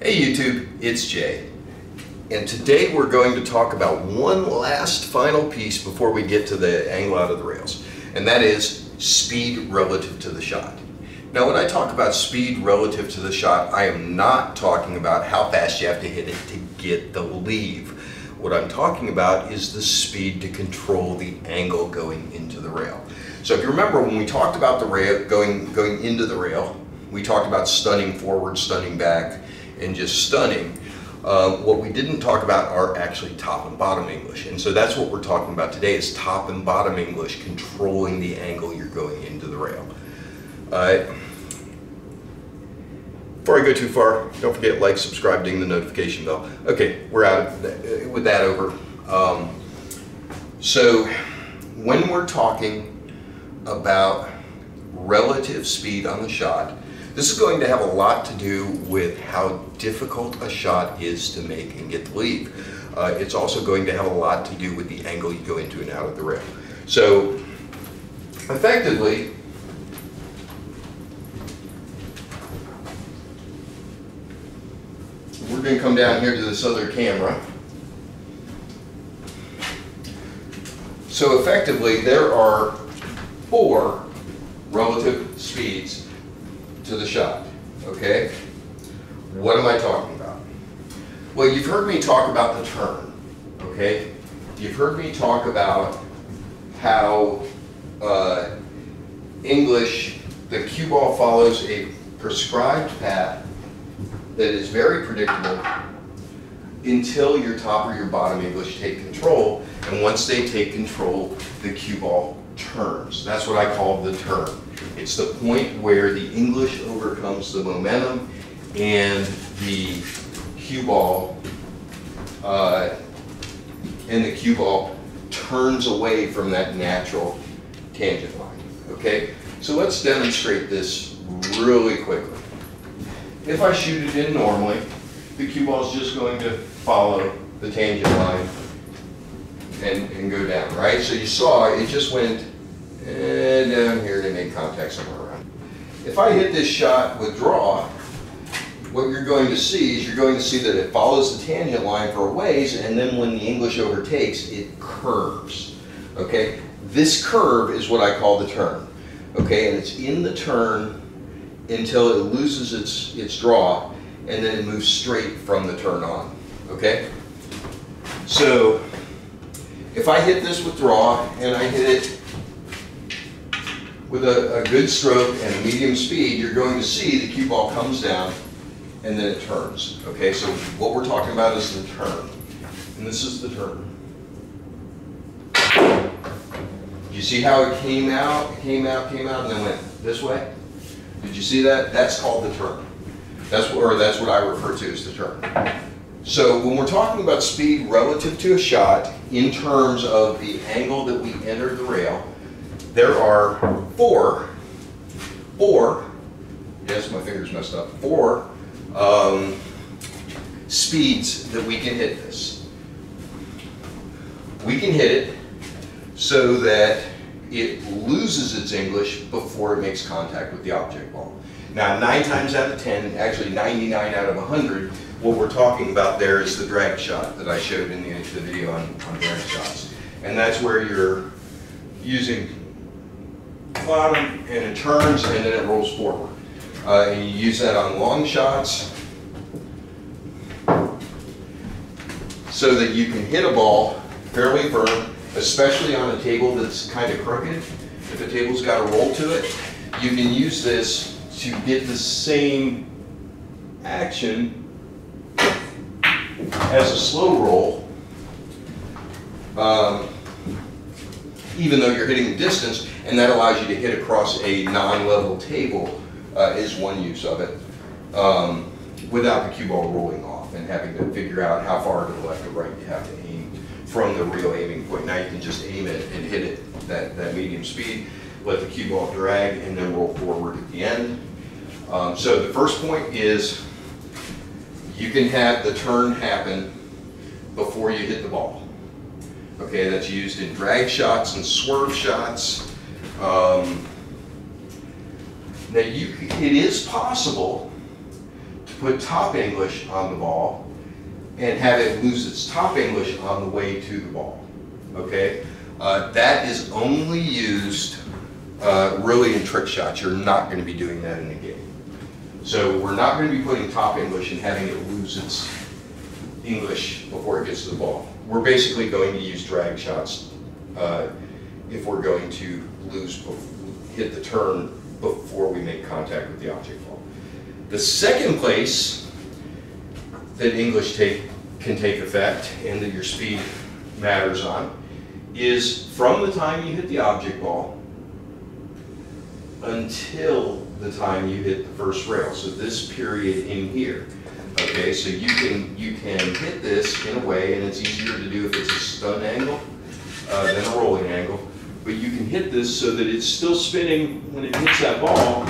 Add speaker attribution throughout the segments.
Speaker 1: Hey YouTube, it's Jay, and today we're going to talk about one last final piece before we get to the angle out of the rails, and that is speed relative to the shot. Now when I talk about speed relative to the shot, I am not talking about how fast you have to hit it to get the leave. What I'm talking about is the speed to control the angle going into the rail. So if you remember when we talked about the rail going into the rail, we talked about stunning forward, stunning back, and just stunning. What we didn't talk about are actually top and bottom English. And so that's what we're talking about today, is top and bottom English, controlling the angle you're going into the rail. Before I go too far, don't forget, like, subscribe, ding the notification bell. Okay, we're out with that over. So when we're talking about relative speed on the shot, this is going to have a lot to do with how difficult a shot is to make and get the leave. It's also going to have a lot to do with the angle you go into and out of the rail. So effectively, we're going to come down here to this other camera. So effectively, there are 4 relative speeds to the shot, okay? What am I talking about? Well, you've heard me talk about the turn, okay? You've heard me talk about how English, the cue ball follows a prescribed path that is very predictable until your top or your bottom English take control, and once they take control, the cue ball turns. That's what I call the turn. It's the point where the English overcomes the momentum and the cue ball turns away from that natural tangent line. Okay, so let's demonstrate this really quickly. If I shoot it in normally, the cue ball is just going to follow the tangent line and go down, right? So you saw it just went down here to make contact somewhere around. If I hit this shot with draw, what you're going to see is that it follows the tangent line for a ways, and then when the English overtakes, it curves. Okay, this curve is what I call the turn. Okay, and it's in the turn until it loses its draw, and then it moves straight from the turn on. Okay, so if I hit this with draw and I hit it with a good stroke and a medium speed, you're going to see the cue ball comes down and then it turns. Okay, so what we're talking about is the turn. And this is the turn. You see how it came out, and then went this way? Did you see that? That's called the turn. That's what I refer to as the turn. So when we're talking about speed relative to a shot in terms of the angle that we enter the rail, there are four, yes, my finger's messed up, 4 speeds that we can hit this. We can hit it so that it loses its English before it makes contact with the object ball. Now 9 times out of 10, actually 99 out of 100, what we're talking about there is the drag shot that I showed in the video on drag shots. And that's where you're using bottom and it turns and then it rolls forward. And you use that on long shots so that you can hit a ball fairly firm, especially on a table that's kind of crooked. If the table's got a roll to it, you can use this to get the same action as a slow roll, even though you're hitting the distance, and that allows you to hit across a non-level table is one use of it, without the cue ball rolling off and having to figure out how far to the left or right you have to aim from the real aiming point. Now you can just aim it and hit it that medium speed, let the cue ball drag, and then roll forward at the end. So the first point is you can have the turn happen before you hit the ball. Okay, that's used in drag shots and swerve shots. Now it is possible to put top English on the ball and have it lose its top English on the way to the ball. Okay? That is only used really in trick shots. You're not going to be doing that in a game. So we're not going to be putting top English and having it lose its English before it gets to the ball. We're basically going to use drag shots if we're going to hit the turn before we make contact with the object ball. The second place that English can take effect and that your speed matters on is from the time you hit the object ball until the time you hit the first rail. So this period in here. Okay, so you can hit this in a way, and it's easier to do if it's a stun angle than a rolling angle. But you can hit this so that it's still spinning when it hits that ball,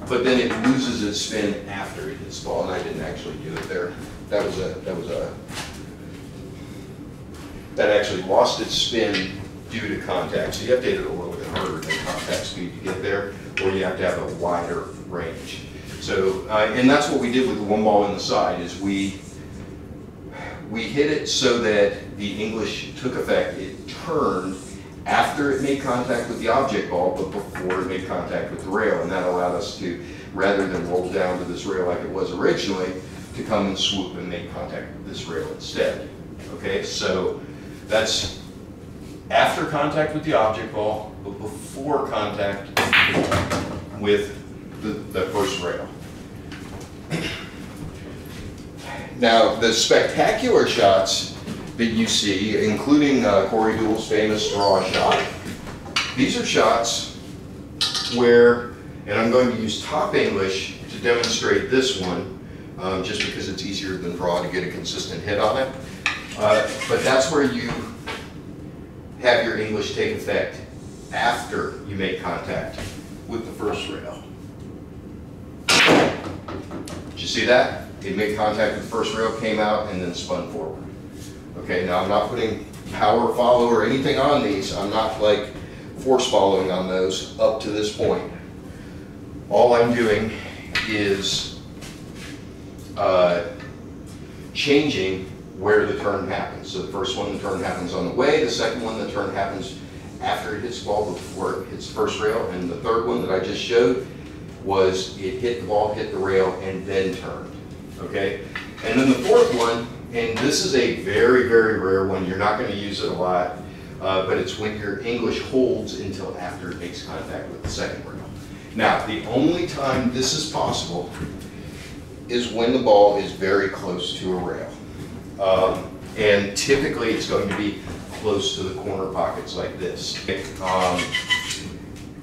Speaker 1: but then it loses its spin after it hits the ball. And I didn't actually do it there. That actually lost its spin due to contact. So you have to hit it a little bit harder than contact speed to get there, or you have to have a wider range. So, and that's what we did with the one ball in the side, is we hit it so that the English took effect. It turned after it made contact with the object ball, but before it made contact with the rail, and that allowed us to, rather than roll down to this rail like it was originally, to come and swoop and make contact with this rail instead. Okay, so that's after contact with the object ball, but before contact with the first rail. Now, the spectacular shots that you see, including Corey Deuel's famous draw shot, these are shots where, and I'm going to use top English to demonstrate this one, just because it's easier than draw to get a consistent hit on it. But that's where you have your English take effect after you make contact with the first rail. Did you see that? It made contact with the first rail, came out, and then spun forward. Okay, now I'm not putting power follow or anything on these. I'm not like force following on those up to this point. All I'm doing is changing where the turn happens. So the first one, the turn happens on the way. The second one, the turn happens after it hits the ball, before it hits the first rail. And the third one that I just showed was it hit the ball, hit the rail, and then turned. Okay? And then the fourth one, and this is a very, very rare one. You're not going to use it a lot, but it's when your English holds until after it makes contact with the second rail. Now, the only time this is possible is when the ball is very close to a rail. And typically it's going to be close to the corner pockets like this.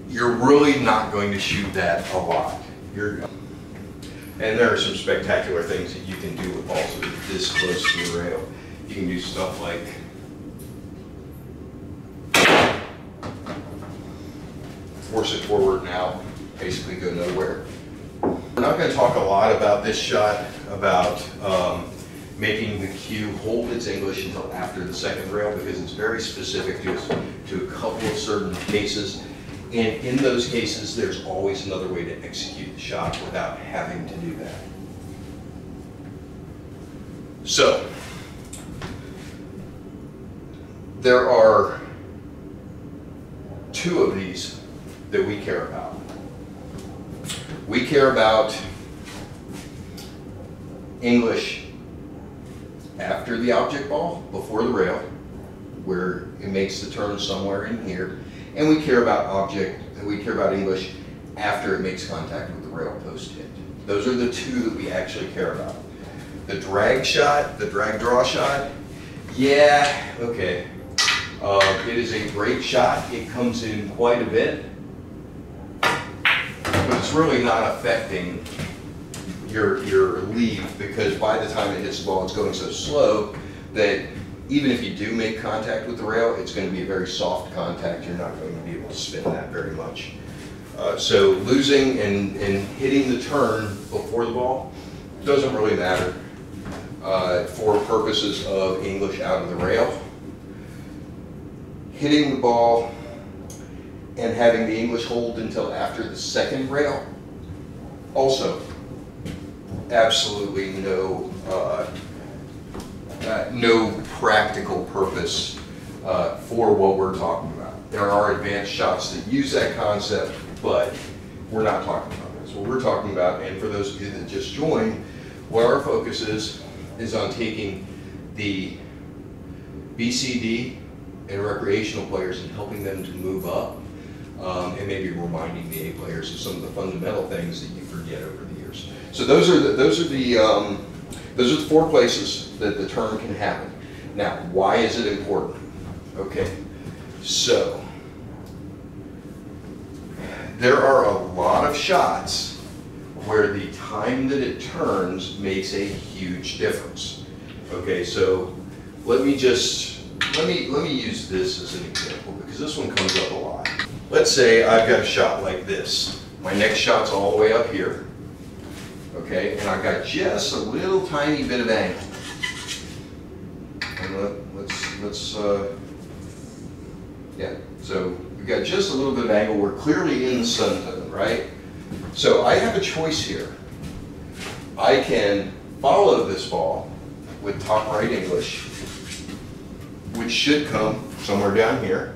Speaker 1: You're really not going to shoot that a lot. And there are some spectacular things that you can do with balls that are this close to the rail. You can do stuff like force it forward now, basically go nowhere. We're not going to talk a lot about this shot, about making the cue hold its English until after the second rail, because it's very specific to a couple of certain cases. And in those cases, there's always another way to execute the shot without having to do that. So, there are two of these that we care about. We care about English after the object ball, before the rail, where it makes the turn somewhere in here. And we care about English after it makes contact with the rail post hit. Those are the two that we actually care about. The drag shot, the drag draw shot, yeah, okay. It is a great shot. It comes in quite a bit, but it's really not affecting your lead, because by the time it hits the ball, it's going so slow that even if you do make contact with the rail, it's going to be a very soft contact. You're not going to be able to spin that very much. So losing and hitting the turn before the ball doesn't really matter for purposes of English out of the rail. Hitting the ball and having the English hold until after the second rail, also absolutely no no practical purpose for what we're talking about. There are advanced shots that use that concept, but we're not talking about this. What we're talking about, and for those of you that just joined, what our focus is on taking the BCD and recreational players and helping them to move up, and maybe reminding the A players of some of the fundamental things that you forget over the years. So those are the 4 places that the turn can happen. Now, why is it important? Okay, so there are a lot of shots where the time that it turns makes a huge difference. Okay, so let me use this as an example, because this one comes up a lot. Let's say I've got a shot like this. My next shot's all the way up here. Okay, and I've got just a little tiny bit of angle. And let's yeah, so we've got just a little bit of angle. We're clearly in the sun zone, right? So I have a choice here. I can follow this ball with top right English, which should come somewhere down here.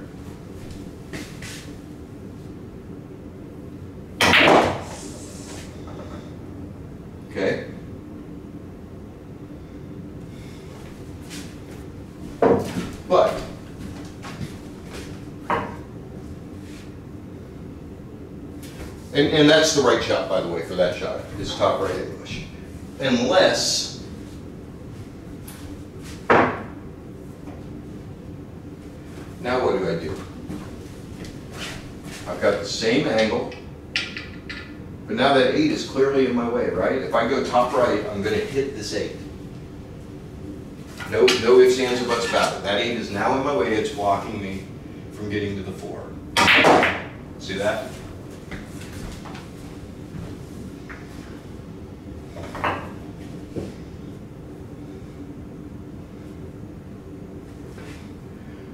Speaker 1: Okay. But and that's the right shot, by the way, for that shot, is top right English. Unless now what do? I've got the same angle, but now that 8 is clearly in my way, right? If I go top right, I'm going to hit this 8. No ifs, ands, or buts about it. That 8 is now in my way. It's blocking me from getting to the 4. See that?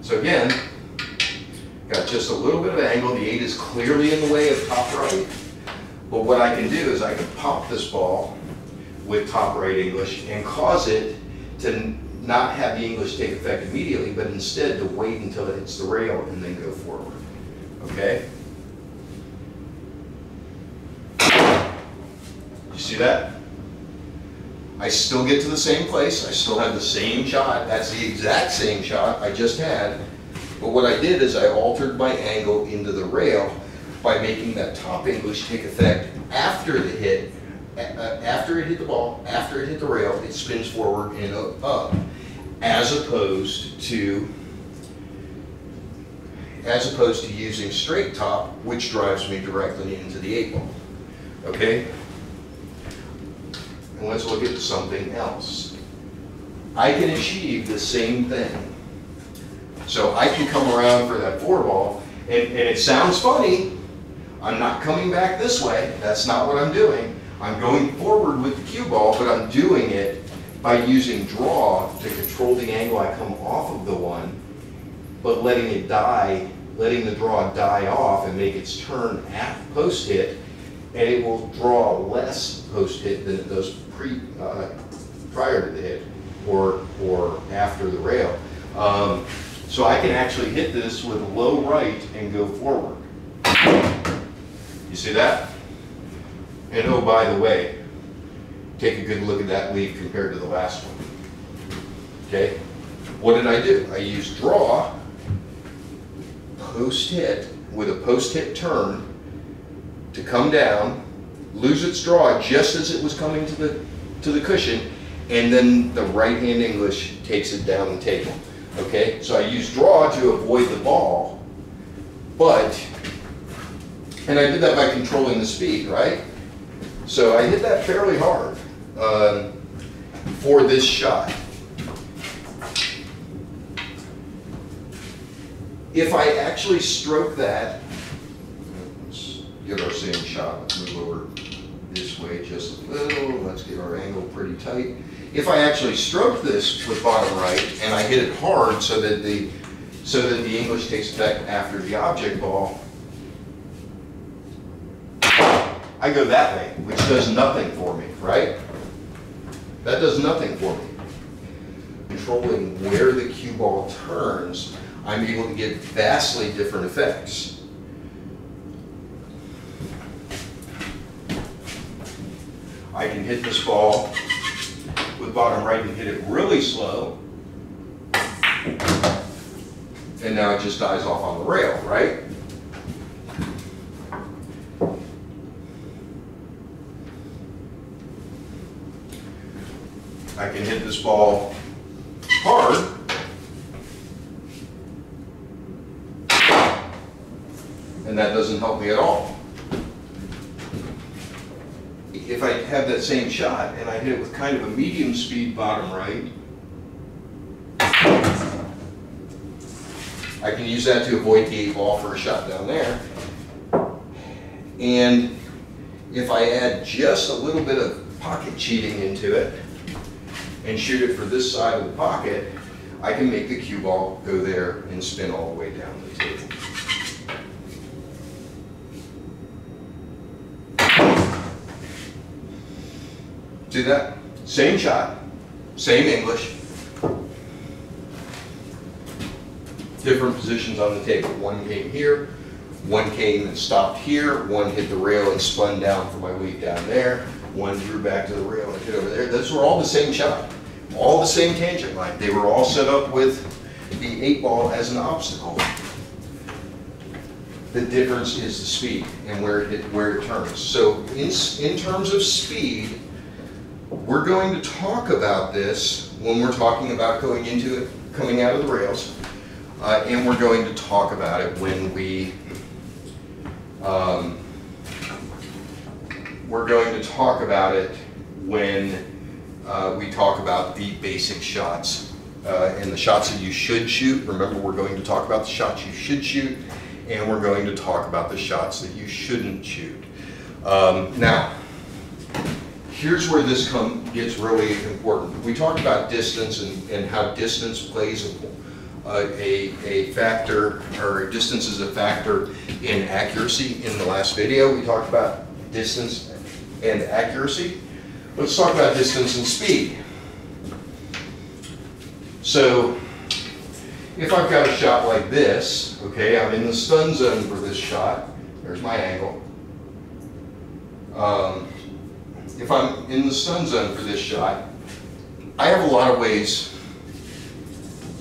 Speaker 1: So again, got just a little bit of angle. The 8 is clearly in the way of top right. But what I can do is I can pop this ball with top right English and cause it to not have the English take effect immediately, but instead to wait until it hits the rail and then go forward. Okay? You see that? I still get to the same place. I still have the same shot. That's the exact same shot I just had. But what I did is I altered my angle into the rail by making that top English take effect after the hit, after it hit the ball, after it hit the rail, it spins forward and up, as opposed to using straight top, which drives me directly into the 8 ball. Okay? And let's look at something else. I can achieve the same thing. So I can come around for that 4 ball, and it sounds funny. I'm not coming back this way. That's not what I'm doing. I'm going forward with the cue ball, but I'm doing it by using draw to control the angle I come off of the 1, but letting it die, letting the draw die off and make its turn at post hit, and it will draw less post hit than it does prior to the hit or after the rail. So I can actually hit this with a low right and go forward. You see that? And oh, by the way, take a good look at that lead compared to the last one. Okay? What did I do? I used draw, post hit, with a post hit turn to come down, lose its draw just as it was coming to the cushion, and then the right hand English takes it down the table. Okay? So I used draw to avoid the ball, and I did that by controlling the speed, right? So I hit that fairly hard for this shot. If I actually stroke that, let's get our same shot. Let's move over this way just a little. Let's get our angle pretty tight. If I actually stroke this with bottom right and I hit it hard so that the English takes effect after the object ball, I go that way, which does nothing for me, right? That does nothing for me. Controlling where the cue ball turns, I'm able to get vastly different effects. I can hit this ball with bottom right and hit it really slow, and now it just dies off on the rail, right? I can hit this ball hard, and that doesn't help me at all. If I have that same shot and I hit it with kind of a medium speed bottom right, I can use that to avoid the 8-ball for a shot down there. And if I add just a little bit of pocket cheating into it and shoot it for this side of the pocket, I can make the cue ball go there and spin all the way down the table. See that? Same shot, same English, different positions on the table. One came here, one came and stopped here, one hit the rail and spun down for my weight down there, one drew back to the rail and hit over there. Those were all the same shot, all the same tangent line. They were all set up with the 8-ball as an obstacle. The difference is the speed and where it turns. So in terms of speed, we're going to talk about this when we're talking about going into it, coming out of the rails, and we're going to talk about it when we talk about the basic shots and the shots that you should shoot. Remember, we're going to talk about the shots you should shoot, and we're going to talk about the shots that you shouldn't shoot. Now, here's where this gets really important. We talked about distance and how distance plays a factor, or distance is a factor in accuracy in the last video. We talked about distance and accuracy. Let's talk about distance and speed. So if I've got a shot like this, okay, I'm in the stun zone for this shot. There's my angle. If I'm in the stun zone for this shot, I have a lot of ways,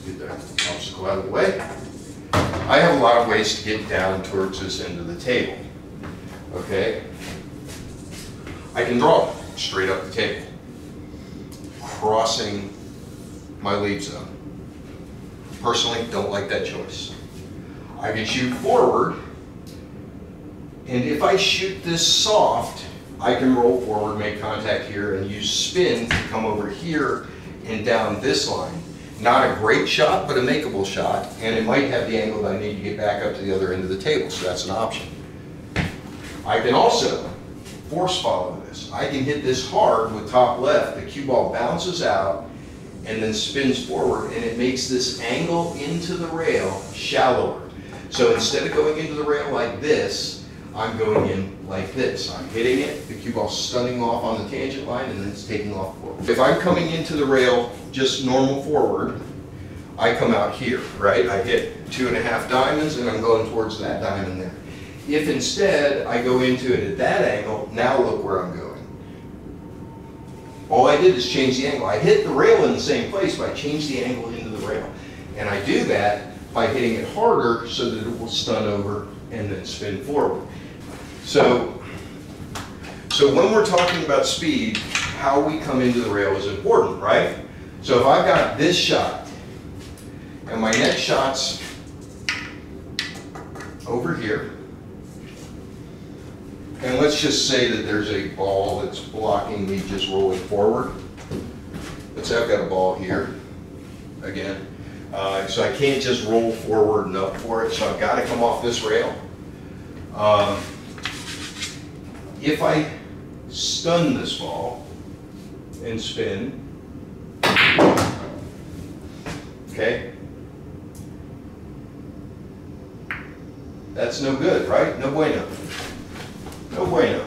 Speaker 1: get that obstacle out of the way, I have a lot of ways to get down towards this end of the table, okay? I can draw straight up the table, crossing my leave zone. Personally, don't like that choice. I can shoot forward, and if I shoot this soft, I can roll forward, make contact here, and use spin to come over here and down this line. Not a great shot, but a makeable shot, and it might have the angle that I need to get back up to the other end of the table, so that's an option. I can also force follow this. I can hit this hard with top left. The cue ball bounces out and then spins forward, and it makes this angle into the rail shallower. So instead of going into the rail like this, I'm going in like this. I'm hitting it, the cue ball's stunning off on the tangent line, and then it's taking off forward. If I'm coming into the rail just normal forward, I come out here, right? I hit 2.5 diamonds, and I'm going towards that diamond there. If instead I go into it at that angle, now look where I'm going. All I did is change the angle. I hit the rail in the same place, but I changed the angle into the rail. And I do that by hitting it harder so that it will stun over and then spin forward. So when we're talking about speed, how we come into the rail is important, right? So if I've got this shot, and my next shot's over here, and let's just say that there's a ball that's blocking me just rolling forward. Let's say I've got a ball here, again. So I can't just roll forward and up for it, so I've got to come off this rail. If I stun this ball and spin, okay, that's no good, right? No bueno. No bueno.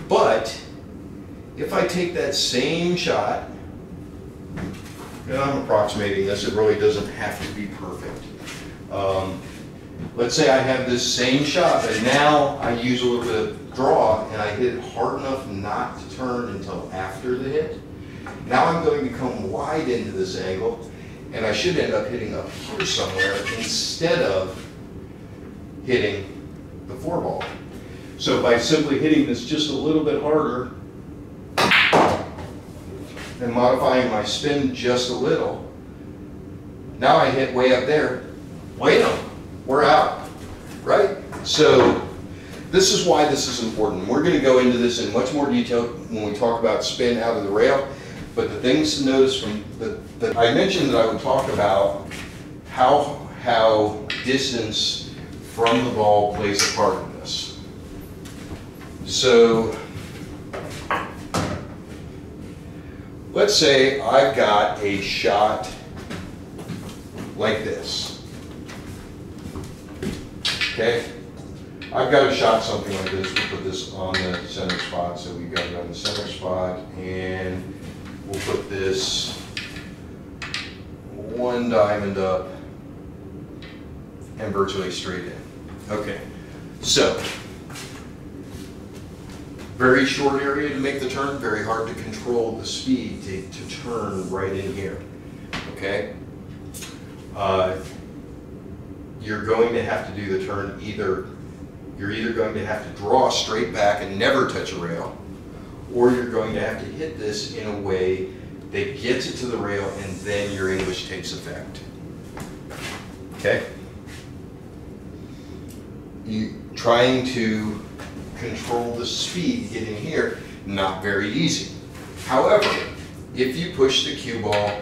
Speaker 1: But if I take that same shot, and I'm approximating this, it really doesn't have to be perfect. Let's say I have this same shot, but now I use a little bit of draw and I hit it hard enough not to turn until after the hit. Now I'm going to come wide into this angle, and I should end up hitting up here somewhere instead of hitting the 4-ball. So by simply hitting this just a little bit harder and modifying my spin just a little, now I hit way up there. Wait, we're out, right? So this is why this is important. We're going to go into this in much more detail when we talk about spin out of the rail. But the things to notice from I mentioned that I would talk about how distance from the ball plays a part in this. So let's say I've got a shot like this. Okay? I've got a shot something like this. We'll put this on the center spot, so we've got it on the center spot, and we'll put this one diamond up and virtually straight in. Okay, so very short area to make the turn, very hard to control the speed to turn right in here. Okay, you're going to have to do the turn you're either going to have to draw straight back and never touch a rail, or you're going to have to hit this in a way that gets it to the rail and then your English takes effect. Okay? Trying to control the speed getting here, not very easy. However, if you push the cue ball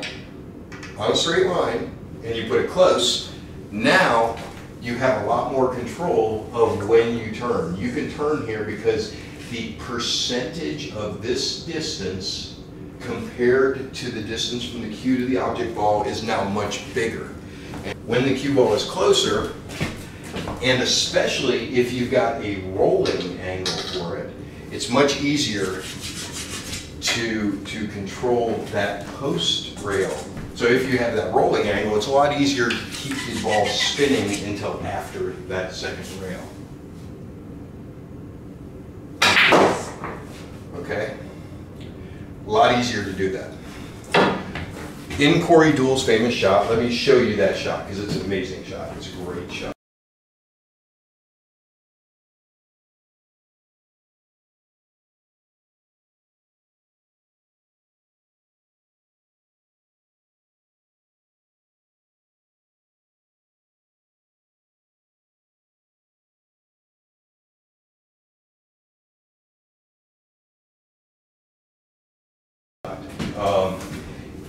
Speaker 1: on a straight line and you put it close, now you have a lot more control of when you turn. You can turn here because the percentage of this distance compared to the distance from the cue to the object ball is now much bigger. And when the cue ball is closer, and especially if you've got a rolling angle for it, it's much easier to control that post rail. So if you have that rolling angle, it's a lot easier to keep the ball spinning until after that second rail. Okay? A lot easier to do that. In Corey Deuel's famous shot, let me show you that shot because it's an amazing shot. It's a great shot.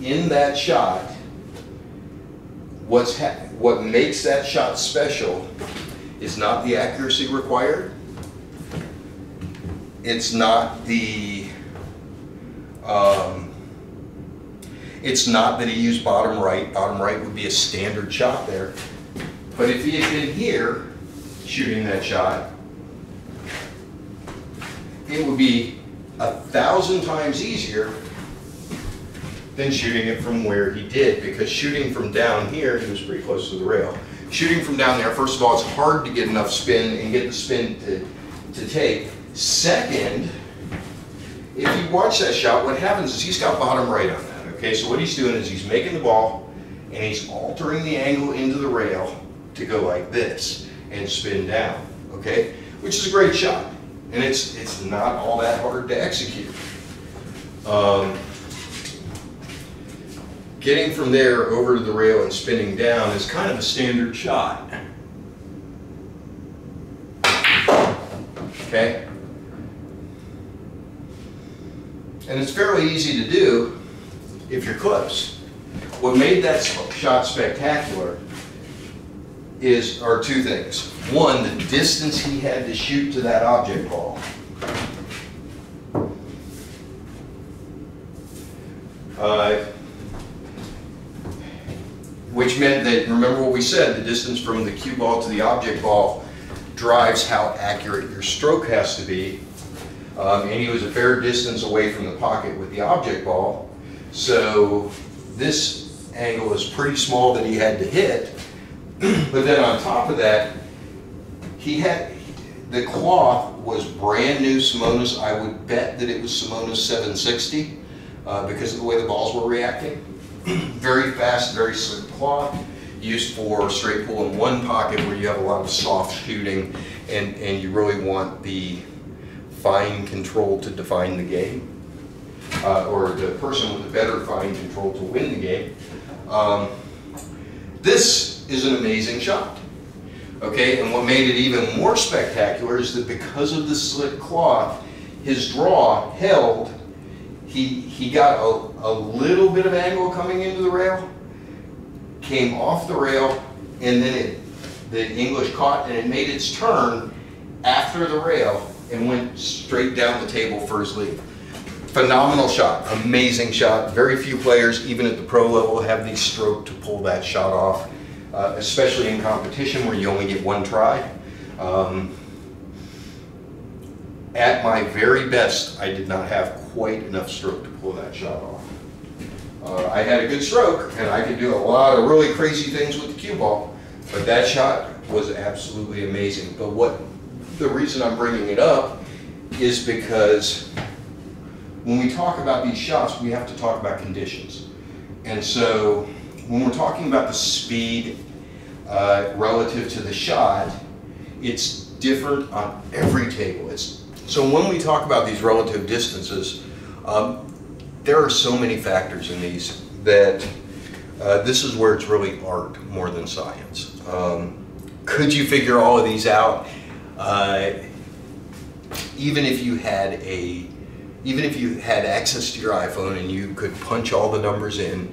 Speaker 1: In that shot, what makes that shot special is not the accuracy required. It's not it's not that he used bottom right. Bottom right would be a standard shot there. But if he had been here shooting that shot, it would be 1,000 times easier than shooting it from where he did, because shooting from down here, he was pretty close to the rail. Shooting from down there, first of all, it's hard to get enough spin and get the spin to take. Second, if you watch that shot, what happens is he's got bottom right on that, okay? So what he's doing is he's making the ball and he's altering the angle into the rail to go like this and spin down, okay? Which is a great shot, and it's not all that hard to execute. Getting from there over to the rail and spinning down is kind of a standard shot. Okay? And it's fairly easy to do if you're close. What made that shot spectacular are two things. One, the distance he had to shoot to that object ball. Which meant that, remember what we said, the distance from the cue ball to the object ball drives how accurate your stroke has to be. and he was a fair distance away from the pocket with the object ball. So this angle is pretty small that he had to hit. But then on top of that, the cloth was brand new Simonis. I would bet that it was Simonis 760 because of the way the balls were reacting. Very fast, very slick cloth, used for straight pull in one pocket where you have a lot of soft shooting and you really want the fine control to define the game, or the person with the better fine control to win the game. This is an amazing shot. Okay, and what made it even more spectacular is that because of the slick cloth, his draw held. He got a little bit of angle coming into the rail, came off the rail, and then the English caught, and it made its turn after the rail and went straight down the table for his lead. Phenomenal shot, amazing shot. Very few players, even at the pro level, have the stroke to pull that shot off, especially in competition where you only get one try. At my very best, I did not have quite enough stroke to pull that shot off. I had a good stroke, and I could do a lot of really crazy things with the cue ball, but that shot was absolutely amazing. But the reason I'm bringing it up is because when we talk about these shots, we have to talk about conditions. And so when we're talking about the speed relative to the shot, it's different on every table. So when we talk about these relative distances, there are so many factors in these that this is where it's really art more than science. Could you figure all of these out? Even if you had access to your iPhone and you could punch all the numbers in,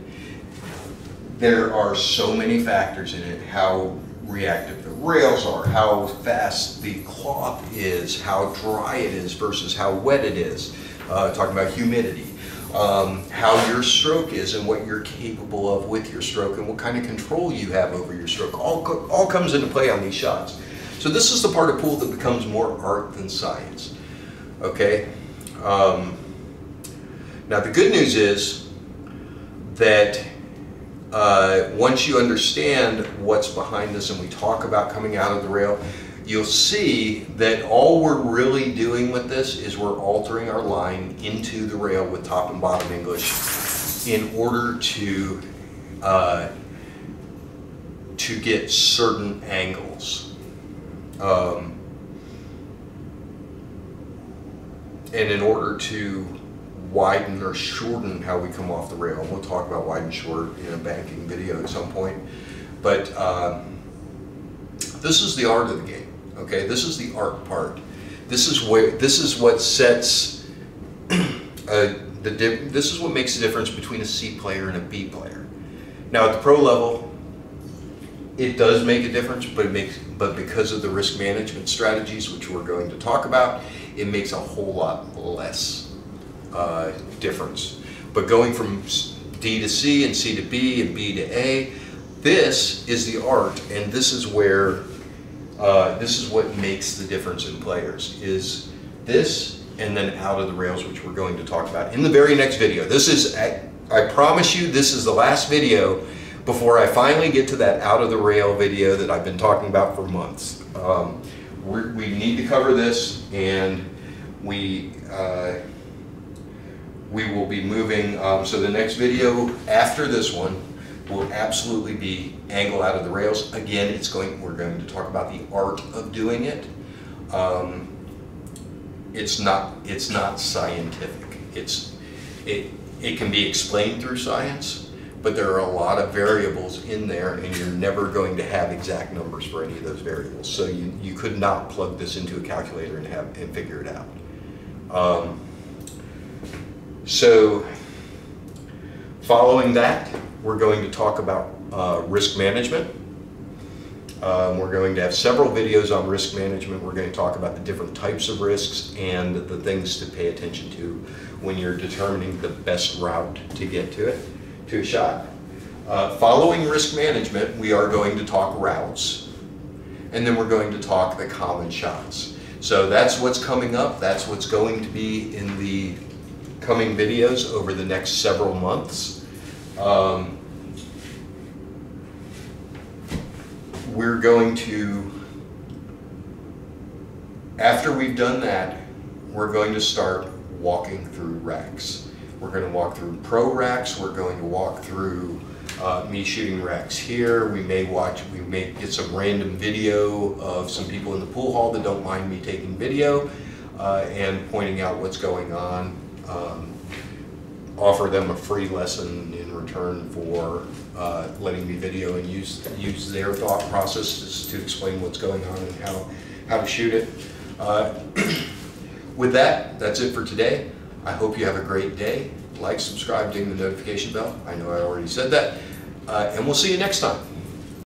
Speaker 1: there are so many factors in it. How reactive the rails are, how fast the cloth is, how dry it is versus how wet it is, talking about humidity, how your stroke is and what you're capable of with your stroke and what kind of control you have over your stroke, all comes into play on these shots. So this is the part of pool that becomes more art than science, okay? Now the good news is that once you understand what's behind this and we talk about coming out of the rail, you'll see that all we're really doing with this is we're altering our line into the rail with top and bottom English in order to get certain angles. And in order to widen or shorten how we come off the rail. And we'll talk about widen short in a banking video at some point. But this is the art of the game. Okay, this is the art part. This is what sets this is what makes the difference between a C player and a B player. Now at the pro level, it does make a difference, but because of the risk management strategies, which we're going to talk about, it makes a whole lot less difference. But going from D to C and C to B and B to A, this is the art, and this is where this is what makes the difference in players, is this and then out of the rails, which we're going to talk about in the very next video. This is, I promise you, this is the last video before I finally get to that out of the rail video that I've been talking about for months. We need to cover this, and we will be moving, so the next video after this one will absolutely be angle out of the rails. Again, we're going to talk about the art of doing it. It's not scientific. It can be explained through science, but there are a lot of variables in there, and you're never going to have exact numbers for any of those variables. So you could not plug this into a calculator and figure it out. So following that, we're going to talk about risk management. We're going to have several videos on risk management. We're going to talk about the different types of risks and the things to pay attention to when you're determining the best route to get to a shot. Following risk management, we are going to talk routes, and then we're going to talk the common shots. So that's what's coming up. That's what's going to be in the coming videos over the next several months. We're going to, after we've done that, we're going to start walking through racks. We're going to walk through pro racks. We're going to walk through me shooting racks here. We may get some random video of some people in the pool hall that don't mind me taking video and pointing out what's going on. Offer them a free lesson in return for letting me video and use their thought processes to explain what's going on and how to shoot it. With that, that's it for today. I hope you have a great day. Like, subscribe, ding the notification bell. I know I already said that. And we'll see you next time.